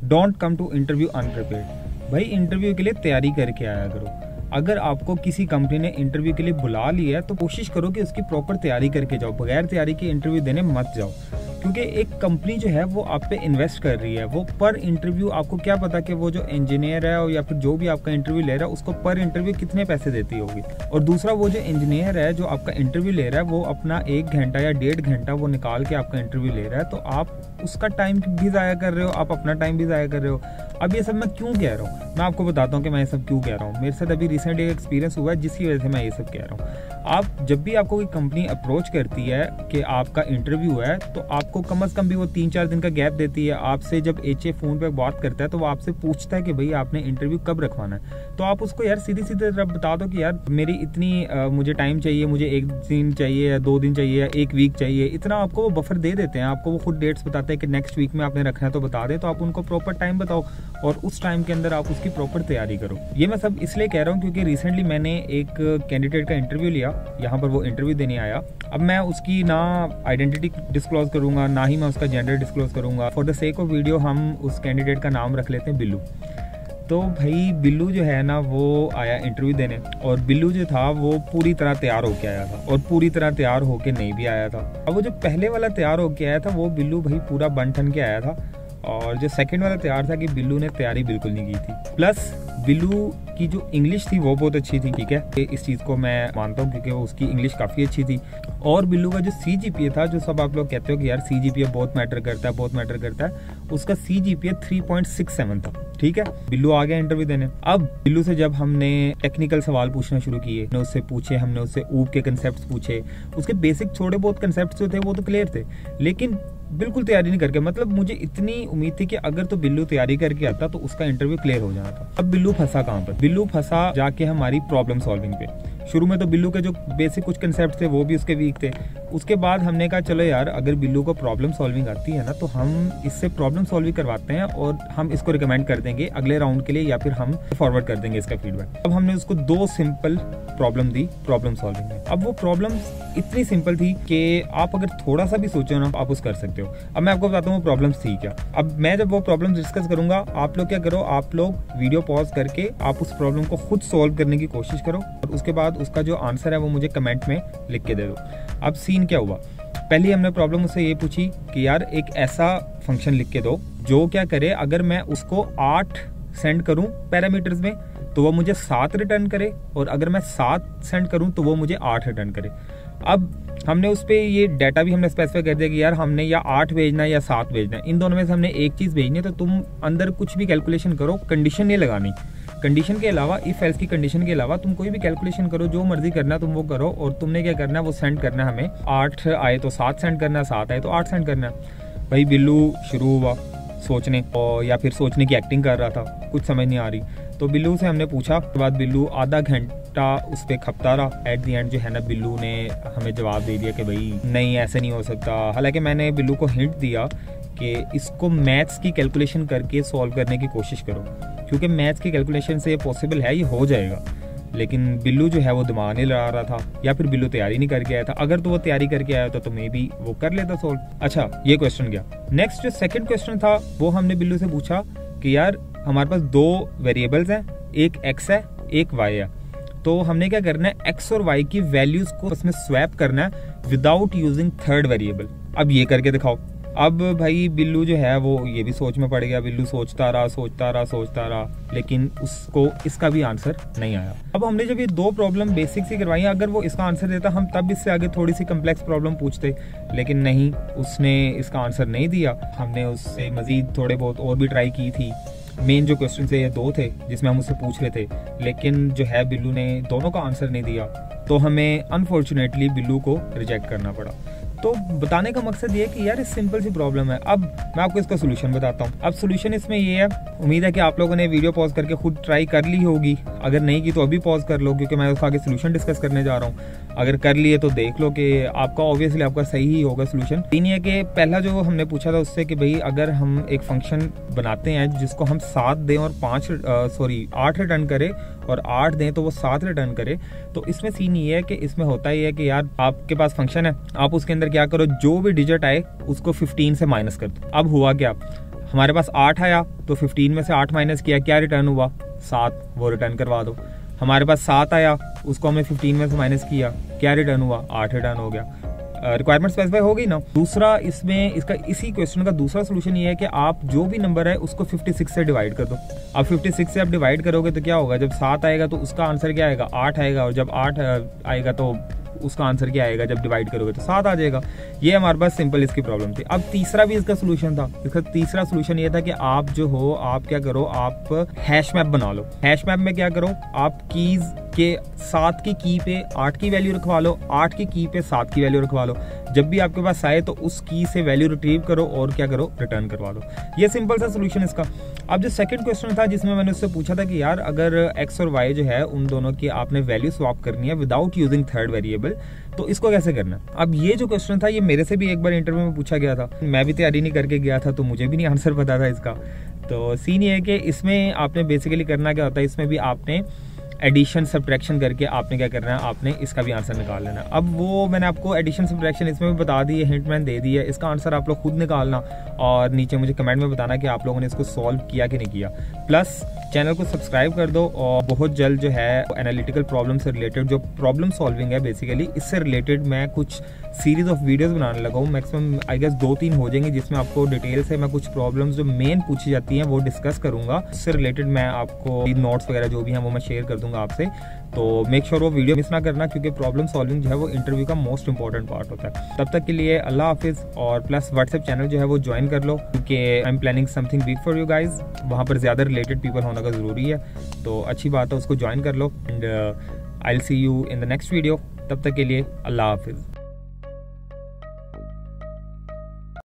Don't come to interview unprepared. भाई interview के लिए तैयारी करके आया करो। अगर आपको किसी कंपनी ने इंटरव्यू के लिए बुला लिया है तो कोशिश करो कि उसकी प्रॉपर तैयारी करके जाओ, बगैर तैयारी के इंटरव्यू देने मत जाओ। क्योंकि एक कंपनी जो है वो आप पे इन्वेस्ट कर रही है, वो पर इंटरव्यू, आपको क्या पता कि वो जो इंजीनियर है या फिर जो भी आपका इंटरव्यू ले रहा है उसको पर इंटरव्यू कितने पैसे देती होगी। और दूसरा, वो जो इंजीनियर है जो आपका इंटरव्यू ले रहा है वो अपना 1 घंटा या 1.5 घंटा वो निकाल के आपका इंटरव्यू ले रहा है, तो आप उसका टाइम भी ज़ाया कर रहे हो, आप अपना टाइम भी ज़ाया कर रहे हो। अब ये सब मैं क्यों कह रहा हूँ, मैं आपको बताता हूँ कि मैं ये सब क्यों कह रहा हूँ। मेरे साथ अभी रिसेंट एक एक्सपीरियंस हुआ है जिसकी वजह से मैं ये सब कह रहा हूँ। आप जब भी आपको कोई कंपनी अप्रोच करती है कि आपका इंटरव्यू है, तो आपको कम से कम भी वो 3-4 दिन का गैप देती है। आपसे जब एचए फ़ोन पे बात करता है तो वो आपसे पूछता है कि भाई आपने इंटरव्यू कब रखवाना है, तो आप उसको यार सीधी सीधे बता दो कि यार मेरी इतनी मुझे टाइम चाहिए, मुझे 1 दिन चाहिए या 2 दिन चाहिए या 1 वीक चाहिए, इतना आपको वो बफर दे देते हैं। आपको वो खुद डेट्स बताते हैं कि नेक्स्ट वीक में आपने रखना है तो बता दें, तो आप उनको प्रॉपर टाइम बताओ और उस टाइम के अंदर आप उसकी प्रॉपर तैयारी करो। ये मैं सब इसलिए कह रहा हूँ क्योंकि रिसेंटली मैंने एक कैंडिडेट का इंटरव्यू लिया, यहाँ पर वो इंटरव्यू देने आया। अब मैं उसकी ना आइडेंटिटी डिस्क्लोज करूंगा, ना ही मैं उसका जेंडर डिस्क्लोज करूंगा। For the sake of video हम उस कैंडिडेट का नाम रख लेते हैं बिल्लू। तो भाई बिल्लू जो है ना वो आया इंटरव्यू देने, और बिल्लू जो था वो पूरी तरह तैयार होके आया था और पूरी तरह तैयार होके नहीं भी आया था। अब वो जो पहले वाला तैयार होके आया था वो बिल्लू भाई पूरा बन ठन के आया था, और जो सेकंड वाला तैयार था कि बिल्लू ने तैयारी बिल्कुल नहीं की थी। प्लस बिल्लू की जो इंग्लिश थी वो बहुत अच्छी थी, ठीक है, इस चीज़ को मैं मानता हूँ क्योंकि उसकी इंग्लिश काफ़ी अच्छी थी। और बिल्लू का जो CGPA था, जो सब आप लोग कहते हो कि यार CGPA बहुत मैटर करता है, बहुत मैटर करता है, उसका CGPA 3.67 था, ठीक है। बिल्लू आ गया इंटरव्यू देने। अब बिल्लू से जब हमने टेक्निकल सवाल पूछना शुरू किए, हमने उससे ऊप के कंसेप्ट पूछे, उसके बेसिक थोड़े बहुत कंसेप्ट जो थे वो तो क्लियर थे, लेकिन बिल्कुल तैयारी नहीं करके, मतलब मुझे इतनी उम्मीद थी कि अगर तो बिल्लू तैयारी करके आता तो उसका इंटरव्यू क्लियर हो जाना था। अब बिल्लू फंसा कहाँ पर? बिल्लू फंसा जाके हमारी प्रॉब्लम सॉल्विंग पे। शुरू में तो बिल्लू के जो बेसिक कुछ कंसेप्ट थे वो भी उसके वीक थे। उसके बाद हमने कहा चलो यार अगर बिल्लू को प्रॉब्लम सॉल्विंग आती है ना तो हम इससे प्रॉब्लम सॉल्विंग करवाते हैं और हम इसको रिकमेंड कर देंगे अगले राउंड के लिए, या फिर हम फॉरवर्ड कर देंगे इसका फीडबैक। अब हमने उसको 2 सिंपल प्रॉब्लम दी प्रॉब्लम सॉल्विंग में। अब वो प्रॉब्लम इतनी सिंपल थी कि आप अगर थोड़ा सा भी सोचो ना आप उस कर सकते हो। अब मैं आपको बताता हूँ वो प्रॉब्लम्स थी क्या। अब मैं जब वो प्रॉब्लम डिस्कस करूंगा, आप लोग क्या करो, आप लोग वीडियो पॉज करके आप उस प्रॉब्लम को खुद सॉल्व करने की कोशिश करो, और उसके बाद उसका जो आंसर है वो मुझे कमेंट में लिख के दे दो। अब सीन क्या हुआ, पहले हमने प्रॉब्लम उससे ये पूछी कि यार एक ऐसा फंक्शन लिख के दो जो क्या करे, अगर मैं उसको 8 सेंड करूं पैरामीटर्स में तो वो मुझे 7 रिटर्न करे, और अगर मैं 7 सेंड करूं तो वो मुझे 8 रिटर्न करे। अब हमने उस पर ये डाटा भी हमने स्पेसिफाई कर दिया कि यार हमने या 8 भेजना है या 7 भेजना है, इन दोनों में से हमने एक चीज़ भेजनी है, तो तुम अंदर कुछ भी कैलकुलेशन करो, कंडीशन नहीं लगानी। कंडीशन के अलावा, इफ एल्स की कंडीशन के अलावा तुम कोई भी कैलकुलेशन करो, जो मर्जी करना तुम वो करो, और तुमने क्या करना है वो सेंड करना है हमें। 8 आए तो 7 सेंड करना है, 7 आए तो 8 सेंड करना है। भाई बिल्लू शुरू हुआ सोचने, और या फिर सोचने की एक्टिंग कर रहा था, कुछ समझ नहीं आ रही। तो बिल्लू से हमने पूछा, उसके बाद बिल्लू आधा घंटा उस पर खपता रहा। एट द एंड जो है ना बिल्लू ने हमें जवाब दे दिया कि भाई नहीं ऐसे नहीं हो सकता। हालांकि मैंने बिल्लू को हिंट दिया कि इसको मैथ्स की कैलकुलेशन करके सॉल्व करने की कोशिश करो, क्योंकि मैथ्स की कैलकुलेशन से ये पॉसिबल है, ये हो जाएगा। लेकिन बिल्लू जो है वो दिमाग नहीं लगा रहा था, या फिर बिल्लू तैयारी नहीं करके आया था। अगर तो वो तैयारी करके आया तो मे बी वो कर लेता सॉल्व। अच्छा, ये क्वेश्चन गया। नेक्स्ट जो सेकंड क्वेश्चन था वो हमने बिल्लू से पूछा कि यार हमारे पास 2 वेरिएबल्स हैं, एक x है एक y है, तो हमने क्या करना है, x और y की वैल्यूज को उसमें स्वैप करना है विदाउट यूजिंग थर्ड वेरिएबल। अब ये करके दिखाओ। अब भाई बिल्लू जो है वो ये भी सोच में पड़ गया। बिल्लू सोचता रहा, लेकिन उसको इसका भी आंसर नहीं आया। अब हमने जब ये 2 प्रॉब्लम बेसिक सी करवाई, अगर वो इसका आंसर देता हम तब इससे आगे थोड़ी सी कम्प्लेक्स प्रॉब्लम पूछते, लेकिन नहीं, उसने इसका आंसर नहीं दिया। हमने उससे मजीद थोड़े बहुत और भी ट्राई की थी। मेन जो क्वेश्चन थे ये 2 थे जिसमें हम उससे पूछ रहे थे, लेकिन जो है बिल्लू ने दोनों का आंसर नहीं दिया, तो हमें अनफॉर्चुनेटली बिल्लू को रिजेक्ट करना पड़ा। तो बताने का मकसद ये है कि यार इस सिंपल सी प्रॉब्लम है। अब मैं आपको इसका सोल्यूशन बताता हूँ। अब सोल्यूशन इसमें ये है, उम्मीद है कि आप लोगों ने वीडियो पॉज करके खुद ट्राई कर ली होगी, अगर नहीं की तो अभी पॉज कर लो, क्योंकि मैं उसका आगे सोल्यूशन डिस्कस करने जा रहा हूँ। अगर कर लिए तो देख लो कि आपका ऑब्वियसली आपका सही ही होगा सोल्यूशन। ये नहीं है कि पहला जो हमने पूछा था उससे कि भाई अगर हम एक फंक्शन बनाते हैं जिसको हम 7 दें और 8 रिटर्न करे, और 8 दें तो वो 7 रिटर्न करे, तो इसमें सीन ये है कि इसमें होता ही है कि यार आपके पास फंक्शन है, आप उसके अंदर क्या करो, जो भी डिजिट आए उसको 15 से माइनस कर दो। अब हुआ क्या, हमारे पास 8 आया तो 15 में से 8 माइनस किया, क्या रिटर्न हुआ? 7, वो रिटर्न करवा दो। हमारे पास 7 आया, उसको हमने 15 में से माइनस किया, क्या रिटर्न हुआ? 8 रिटर्न हो गया। रिक्वायरमेंट स्पेसिफाई हो गई ना। दूसरा इसमें इसका इसी क्वेश्चन का दूसरा सोल्यूशन ये है कि आप जो भी नंबर है उसको 56 से डिवाइड कर दो। अब 56 से आप डिवाइड करोगे तो क्या होगा? जब 7 आएगा तो उसका आंसर क्या आएगा? 8 आएगा, और जब 8 आएगा तो उसका आंसर क्या आएगा? जब डिवाइड करोगे तो 7 आ जाएगा। ये हमारे पास सिंपल इसकी प्रॉब्लम थी। अब तीसरा भी इसका सोल्यूशन था। इसका तीसरा सोल्यूशन ये था कि आप जो हो, आप क्या करो, आप हैश मैप बना लो। हैश मैप में क्या करो, आप कीज के 7 की की पे 8 की वैल्यू रखवा लो, 8 की की पे 7 की वैल्यू रखवा लो। जब भी आपके पास आए तो उस की से वैल्यू रिट्रीव करो और क्या करो, रिटर्न करवा दो। ये सिंपल सा सोल्यूशन इसका। अब जो सेकंड क्वेश्चन था जिसमें मैंने उससे पूछा था कि यार अगर x और y जो है उन दोनों की आपने वैल्यू स्वैप करनी है विदाउट यूजिंग थर्ड वेरिएबल, तो इसको कैसे करना? अब ये जो क्वेश्चन था ये मेरे से भी एक बार इंटरव्यू में पूछा गया था। मैं भी तैयारी नहीं करके गया था तो मुझे भी नहीं आंसर पता था इसका। तो सीन ये है कि इसमें आपने बेसिकली करना क्या होता है, इसमें भी आपने एडिशन सब्ट्रैक्शन करके आपने क्या करना है, आपने इसका भी आंसर निकाल लेना। अब वो मैंने आपको एडिशन सब्ट्रैक्शन इसमें भी बता दी है, हिंट मैंने दे दी है। इसका आंसर आप लोग खुद निकालना और नीचे मुझे कमेंट में बताना कि आप लोगों ने इसको सॉल्व किया कि नहीं किया। प्लस चैनल को सब्सक्राइब कर दो और बहुत जल्द जो है एनालिटिकल प्रॉब्लम से रिलेटेड जो प्रॉब्लम सॉल्विंग है बेसिकली इससे रिलेटेड मैं कुछ सीरीज ऑफ वीडियोस बनाने लगा हूँ। मैक्सिमम आई गेस 2-3 हो जाएंगे जिसमें आपको डिटेल से मैं कुछ प्रॉब्लम्स जो मेन पूछी जाती हैं वो डिस्कस करूंगा। उससे रिलेटेड मैं आपको नोट्स वगैरह जो भी हैं वो मैं शेयर कर दूंगा आपसे। तो मेक श्योर वो वीडियो मिस ना करना क्योंकि प्रॉब्लम सॉल्विंग जो है वो इंटरव्यू का मोस्ट इंपॉर्टेंट पार्ट होता है। तब तक के लिए अल्लाह हाफिज़। और प्लस व्हाट्सएप चैनल जो है वो ज्वाइन कर लो क्योंकि I am planning something big for you guys. वहाँ पर ज़्यादा रिलेटेड पीपल होना का ज़रूरी है, तो अच्छी बात है, उसको ज्वाइन कर लो। And I will see you in the next video. तब तक के लिए अल्लाह हाफिज़।